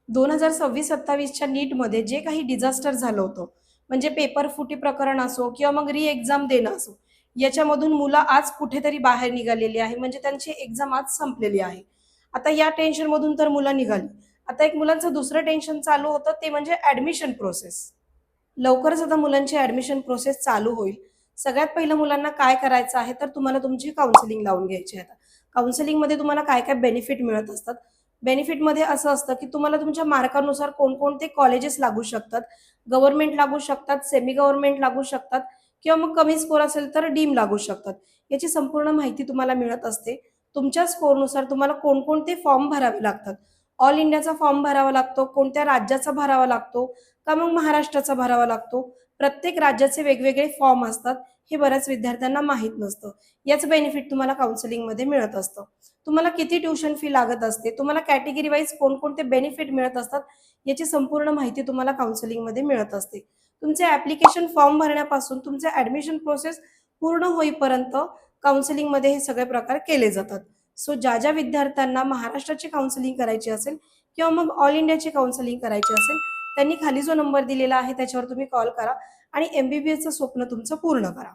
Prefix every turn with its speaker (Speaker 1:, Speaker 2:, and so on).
Speaker 1: 2026-27च्या नीटमध्ये जे काही डिझास्टर झालं होतं, म्हणजे पेपर फुटी प्रकरण असो किंवा मग री एक्झाम देणं असो, याच्यामधून मुलं आज कुठेतरी बाहेर निघालेली आहे, म्हणजे त्यांची एक्झाम आज संपलेली आहे. आता या टेन्शनमधून तर मुलं निघाली. आता एक मुलांचं दुसरं टेन्शन चालू होतं ते म्हणजे ॲडमिशन प्रोसेस. लवकरच आता मुलांची ॲडमिशन प्रोसेस चालू होईल. सगळ्यात पहिलं मुलांना काय करायचं आहे, तर तुम्हाला तुमची काउन्सिलिंग लावून घ्यायची आहे आता. काउन्सिलिंगमध्ये तुम्हाला काय-काय बेनिफिट मिळत असतात. बेनिफिटमध्ये असं असतं, की तुम्हाला तुमच्या मार्कानुसार कोणकोणते कॉलेजेस लागू शकतात. गव्हर्नमेंट लागू शकतात, सेमी गव्हर्नमेंट लागू शकतात किंवा मग कमी स्कोर असेल तर डीम लागू शकतात. याची संपूर्ण माहिती तुम्हाला मिळत असते. तुमच्या स्कोरनुसार तुम्हाला कोणकोणते फॉर्म भरावे लागतात. ऑल इंडियाचा फॉर्म भरावा लागतो, कोणत्या राज्याचा भरावा लागतो का मग महाराष्ट्राचा भरावा लागतो. प्रत्येक राज्याचे वेगवेगळे फॉर्म असतात. हे बऱ्याच विद्यार्थ्यांना माहीत नसतं. याच बेनिफिट तुम्हाला काउन्सिलिंगमध्ये मिळत असतं. तुम्हाला किती ट्युशन फी लागत असते, तुम्हाला कॅटेगरी वाईज कोणकोणते बेनिफिट मिळत असतात, याची संपूर्ण माहिती तुम्हाला काउन्सिलिंगमध्ये मिळत असते. तुमचे ॲप्लिकेशन फॉर्म भरण्यापासून तुमचे ॲडमिशन प्रोसेस पूर्ण होईपर्यंत काउन्सिलिंगमध्ये हे सगळे प्रकार केले जातात. सो ज्या विद्यार्थ्यांना महाराष्ट्राची काउन्सिलिंग करायची असेल किंवा मग ऑल इंडियाची काउन्सिलिंग करायची असेल, त्यांनी खाली जो नंबर दिलेला आहे त्याच्यावर तुम्ही कॉल करा आणि MBBSचं स्वप्न तुमचं पूर्ण करा.